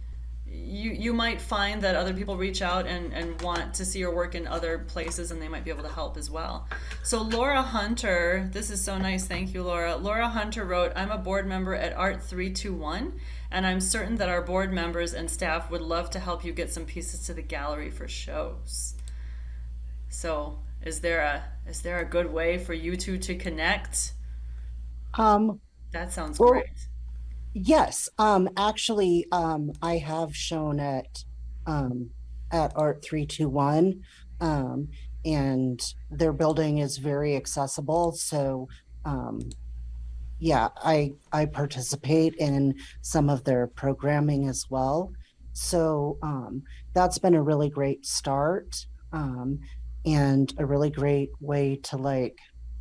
S2: you might find that other people reach out and want to see your work in other places, and they might be able to help as well. So Laura Hunter, this is so nice. Thank you, Laura. Laura Hunter wrote, I'm a board member at Art 321, and I'm certain that our board members and staff would love to help you get some pieces to the gallery for shows. So is there a good way for you two to connect? That sounds
S6: Well,
S2: great.
S6: yes. Actually, I have shown at Art 321, and their building is very accessible. So, yeah, I participate in some of their programming as well. So, that's been a really great start, and a really great way to like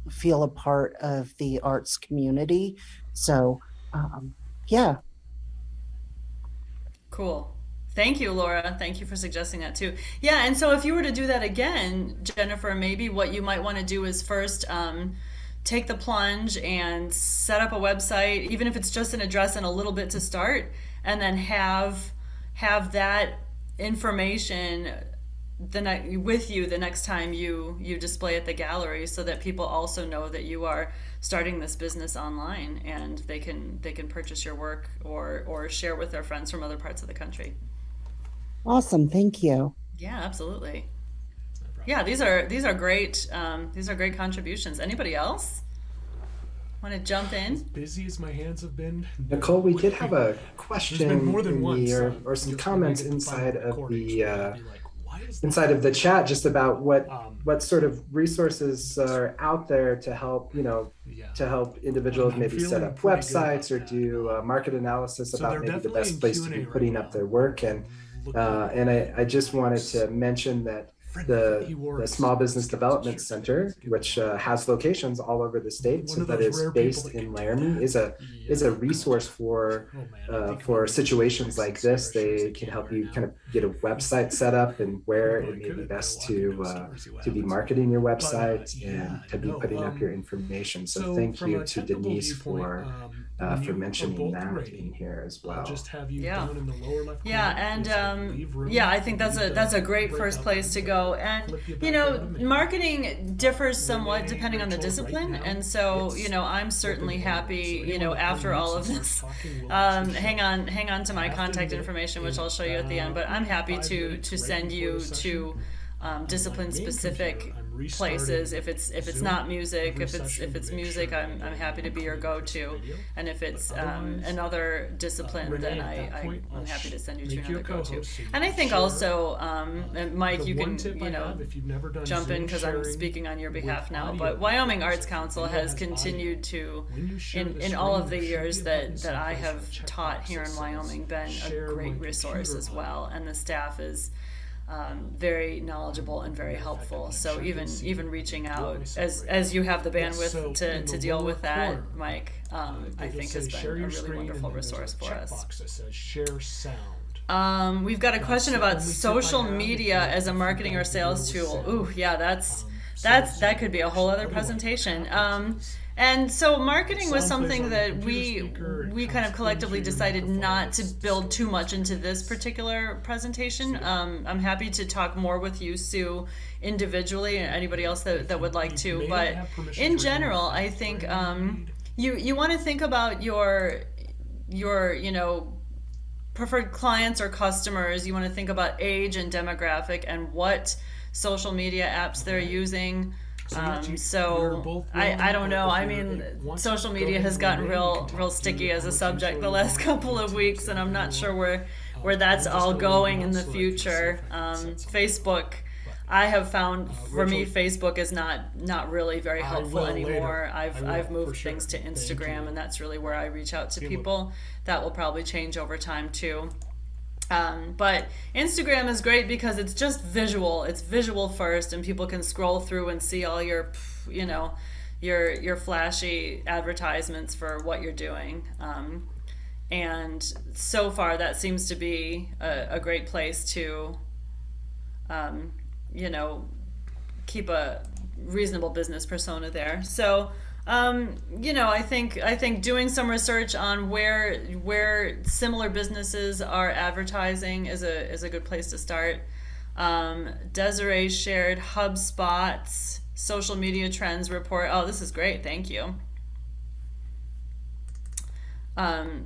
S6: feel a part of the arts community. So, yeah.
S2: Cool. Thank you, Laura. Thank you for suggesting that too. Yeah, and so if you were to do that again, Jennifer, maybe what you might want to do is first take the plunge and set up a website, even if it's just an address and a little bit to start, and then have that information with you the next time you display at the gallery, so that people also know that you are starting this business online, and they can purchase your work or share with their friends from other parts of the country.
S6: Awesome. Thank you.
S2: Yeah, absolutely. Yeah, these are great contributions. Anybody else want to jump
S3: As
S2: in?
S3: busy as my hands have been.
S1: Nicole, we did have a
S3: There's
S1: question
S3: been more than
S1: in
S3: once.
S1: or some comments inside of the
S3: why is
S1: inside of the chat just about what
S3: that?
S1: sort of resources are out there to help,
S3: Yeah.
S1: to help individuals
S3: I'm
S1: maybe set
S3: feeling
S1: up
S3: pretty good
S1: websites or
S3: about that.
S1: do market analysis
S3: So
S1: about
S3: they're
S1: maybe the
S3: definitely
S1: best
S3: in
S1: place to
S3: Q&A
S1: be
S3: right
S1: putting
S3: now.
S1: up their work. And I just wanted to mention that the Small Business Development Center, which has locations all over the state, so that is based in Laramie, is a resource for situations like this. They can help you kind of get a website set up and where it may be best to be marketing your website and to be putting up your information. So thank you to Denise for mentioning that in here as well.
S3: Just have you
S2: Yeah.
S3: down in the lower left
S2: Yeah,
S3: corner,
S2: and
S3: is leave room,
S2: yeah, I think that's
S3: leave
S2: a
S3: the
S2: great
S3: break
S2: first
S3: up,
S2: place to go. And
S3: flip you
S2: you
S3: back
S2: know,
S3: around and-
S2: marketing differs somewhat depending on the
S3: Rachel,
S2: discipline,
S3: right now,
S2: and so
S3: it's
S2: I'm certainly
S3: open
S2: happy.
S3: enrollment. So anyone that
S2: After all of
S3: unmutes and
S2: this,
S3: starts talking will actually show
S2: hang on to my
S3: You have to
S2: contact
S3: admit,
S2: information, which
S3: in
S2: I'll show you at the end. But I'm happy
S3: 5
S2: to
S3: minutes right
S2: send
S3: before
S2: you
S3: the session,
S2: to
S3: on my
S2: discipline
S3: main
S2: specific
S3: computer, I'm restarting
S2: places. If it's
S3: Zoom
S2: not music,
S3: every
S2: if
S3: session
S2: it's
S3: to make
S2: music,
S3: sure
S2: I'm
S3: that
S2: happy to be your
S3: include the
S2: go-to.
S3: video.
S2: And if it's
S3: Otherwise,
S2: another discipline,
S3: Renee,
S2: then
S3: at that point,
S2: I'm
S3: I'll
S2: happy to send you to
S3: make you a
S2: another go-to.
S3: co-host so you
S2: And I
S3: can
S2: think
S3: share.
S2: also, and Mike,
S3: The
S2: you
S3: one
S2: can
S3: tip I have, if you've never done
S2: jump in
S3: Zoom
S2: because I'm
S3: sharing
S2: speaking on your
S3: with
S2: behalf now.
S3: audio,
S2: But Wyoming Arts
S3: so
S2: Council
S3: video
S2: has
S3: has
S2: continued
S3: audio.
S2: to,
S3: When you share the
S2: in all
S3: screen,
S2: of the
S3: there should
S2: years
S3: be a button
S2: that I
S3: someplace
S2: have
S3: with a
S2: taught
S3: checkbox
S2: here in
S3: that says
S2: Wyoming, been a
S3: share
S2: great
S3: my
S2: resource
S3: computer
S2: as
S3: on.
S2: well, and the staff is very knowledgeable and very
S3: Matter of fact,
S2: helpful.
S3: I'm
S2: So
S3: gonna check and see
S2: even reaching
S3: what
S2: out
S3: myself
S2: as
S3: right
S2: you have the
S3: Yeah,
S2: bandwidth
S3: so in
S2: to
S3: the
S2: deal
S3: lower
S2: with that,
S3: corner,
S2: Mike, I
S3: it'll
S2: think
S3: say
S2: has
S3: share
S2: been a
S3: your
S2: really
S3: screen,
S2: wonderful
S3: and then there's a
S2: resource for us.
S3: checkbox that says share sound.
S2: We've got a question
S3: the
S2: about
S3: only tip I
S2: social
S3: have if
S2: media
S3: you-
S2: as a
S3: if you
S2: marketing or
S3: don't
S2: sales
S3: deal with
S2: tool. Ooh,
S3: sound.
S2: yeah, that could be a whole other presentation. And so marketing was something that we kind of collectively decided not to build too much into this particular presentation. I'm happy to talk more with you, Sue, individually, and anybody else that would like to. But in general, I think you want to think about your preferred clients or customers. You want to think about age and demographic and what social media apps they're using. So I don't know. I mean, social media has gotten real sticky as a subject the last couple of weeks, and I'm not sure where that's all going in the future. Facebook, I have found for me, Facebook is not really very helpful anymore. I've moved things to Instagram, and that's really where I reach out to people. That will probably change over time too. But Instagram is great because it's just visual. It's visual first, and people can scroll through and see all your flashy advertisements for what you're doing. And so far, that seems to be a great place to, keep reasonable business persona there. So I think doing some research on where similar businesses are advertising is a good place to start. Desiree shared HubSpot's social media trends report. Oh, this is great. Thank you.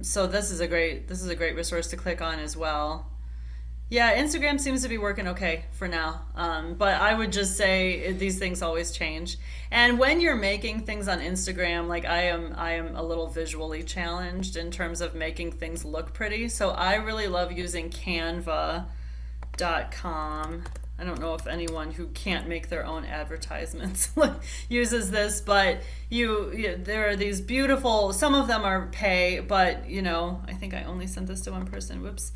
S2: So this is a great resource to click on as well. Yeah, Instagram seems to be working okay for now. But I would just say these things always change. And when you're making things on Instagram, like I am a little visually challenged in terms of making things look pretty. So I really love using Canva.com. I don't know if anyone who can't make their own advertisements uses this, but there are these beautiful, some of them are pay, but I think I only sent this to one person. Whoops.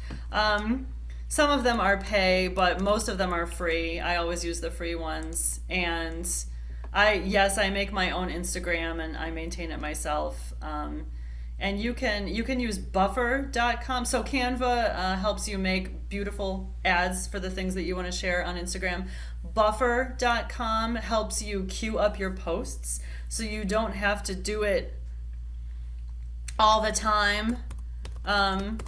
S2: Some of them are pay, but most of them are free. I always use the free ones. And I make my own Instagram and I maintain it myself. And you can use buffer.com. So Canva helps you make beautiful ads for the things that you want to share on Instagram. Buffer.com helps you queue up your posts so you don't have to do it all the time.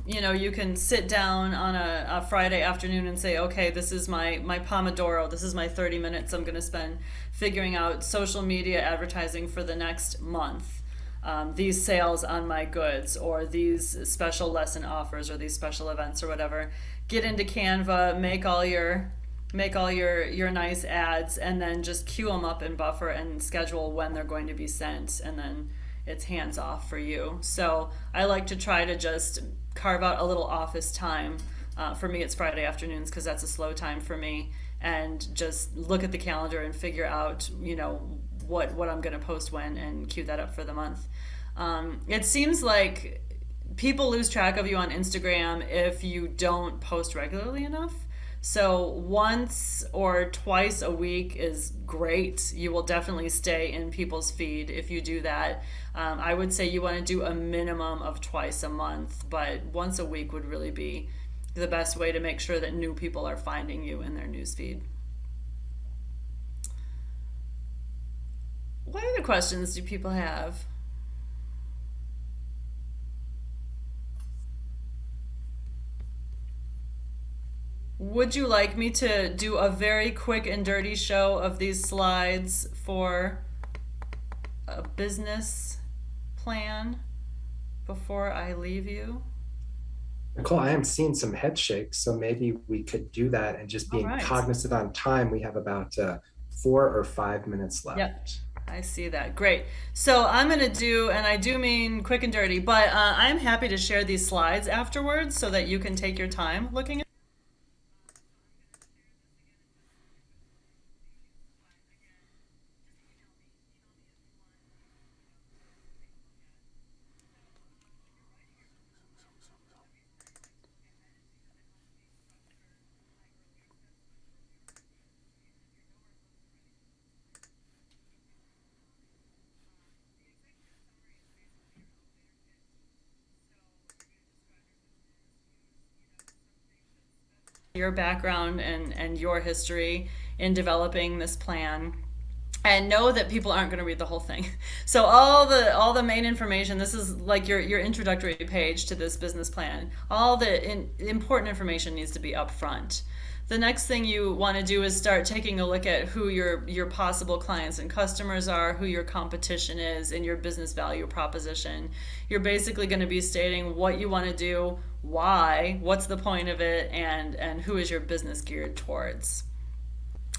S2: You can sit down on a Friday afternoon and say, okay, this is my Pomodoro. This is my 30 minutes I'm going to spend figuring out social media advertising for the next month. These sales on my goods, or these special lesson offers, or these special events, or whatever. Get into Canva, make all your nice ads, and then just queue them up in Buffer and schedule when they're going to be sent, and then it's hands off for you. So I like to try to just carve out a little office time. For me, it's Friday afternoons because that's a slow time for me, and just look at the calendar and figure out, what I'm going to post when, and queue that up for the month. It seems like people lose track of you on Instagram if you don't post regularly enough. So once or twice a week is great. You will definitely stay in people's feed if you do that. I would say you want to do a minimum of twice a month, but once a week would really be the best way to make sure that new people are finding you in their newsfeed. What other questions do people have? Would you like me to do a very quick and dirty show of these slides for a business plan before I leave you?
S1: Nicole, I am seeing some head shakes, so maybe we could do that, and just being cognizant on time. We have about 4 or 5 minutes left.
S2: Yep. I see that. Great. So I'm going to do, and I do mean quick and dirty, but I'm happy to share these slides afterwards so that you can take your time looking at your background and your history in developing this plan, and know that people aren't going to read the whole thing. So all the main information, this is like your introductory page to this business plan. All the important information needs to be up front. The next thing you want to do is start taking a look at who your possible clients and customers are, who your competition is, and your business value proposition. You're basically going to be stating what you want to do, why, what's the point of it, and who is your business geared towards.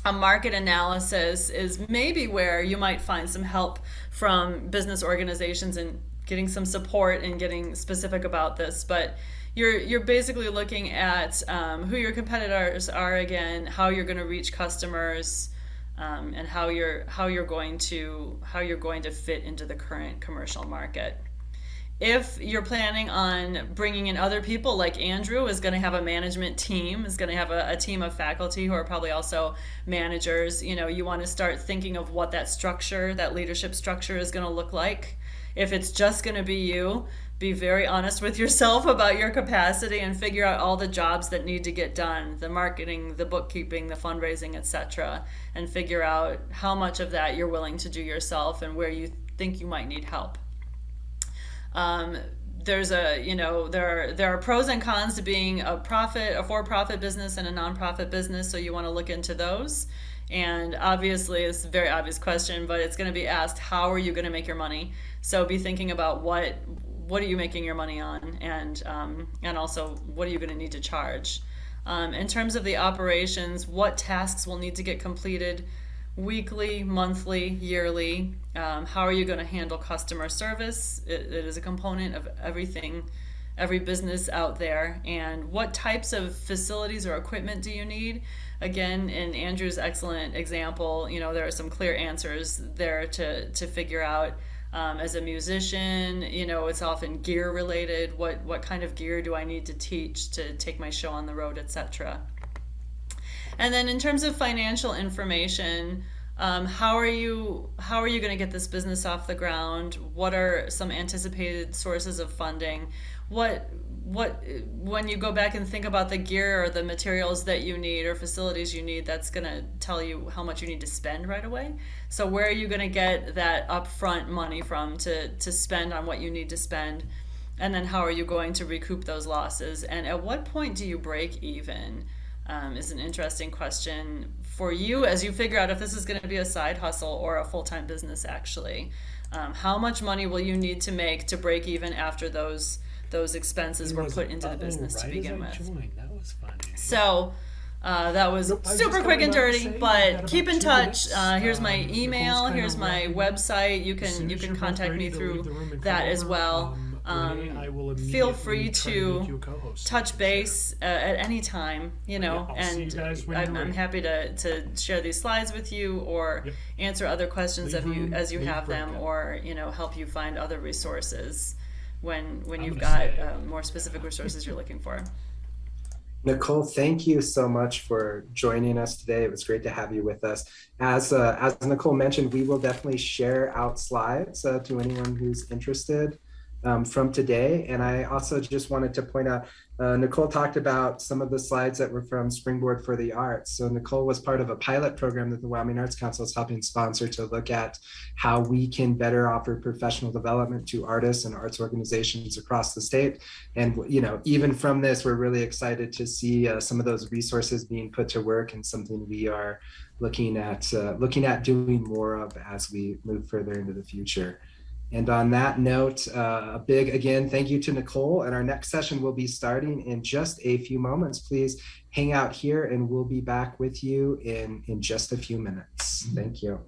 S2: A market analysis is maybe where you might find some help from business organizations and getting some support and getting specific about this, but you're basically looking at who your competitors are again, how you're going to reach customers, and how you're going to fit into the current commercial market. If you're planning on bringing in other people, like Andrew is going to have a management team, is going to have a team of faculty who are probably also managers, you want to start thinking of what that structure, that leadership structure is going to look like. If it's just going to be you, be very honest with yourself about your capacity and figure out all the jobs that need to get done, the marketing, the bookkeeping, the fundraising, etc., and figure out how much of that you're willing to do yourself and where you think you might need help. There are pros and cons to being a for-profit business and a nonprofit business, so you want to look into those. And obviously, it's a very obvious question, but it's going to be asked, how are you going to make your money? So be thinking about what are you making your money on, and also what are you going to need to charge. In terms of the operations, what tasks will need to get completed weekly, monthly, yearly? How are you going to handle customer service? It is a component of every business out there. And what types of facilities or equipment do you need? Again, in Andrew's excellent example, there are some clear answers there to figure out. As a musician, it's often gear related. What kind of gear do I need to teach to take my show on the road, etc. And then in terms of financial information, how are you going to get this business off the ground? What are some anticipated sources of funding? When you go back and think about the gear or the materials that you need or facilities you need, that's going to tell you how much you need to spend right away. So where are you going to get that upfront money from to spend on what you need to spend? And then how are you going to recoup those losses? And at what point do you break even? Is an interesting question for you as you figure out if this is going to be a side hustle or a full-time business actually. How much money will you need to make to break even after those expenses were put into the business to begin with?
S3: That was funny.
S2: So that was super quick and dirty, but keep in touch. Here's my email, here's my website. You can contact me through that as well. Feel free to touch base at any time, and I'm happy to share these slides with you or answer other questions as you have them, or help you find other resources when you've got more specific resources you're looking for.
S1: Nicole, thank you so much for joining us today. It was great to have you with us. As Nicole mentioned, we will definitely share out slides to anyone who's interested from today. And I also just wanted to point out, Nicole talked about some of the slides that were from Springboard for the Arts. So Nicole was part of a pilot program that the Wyoming Arts Council is helping sponsor to look at how we can better offer professional development to artists and arts organizations across the state. And even from this, we're really excited to see some of those resources being put to work, and something we are looking at doing more of as we move further into the future. And on that note, a big, again, thank you to Nicole. And our next session will be starting in just a few moments. Please hang out here and we'll be back with you in just a few minutes. Thank you.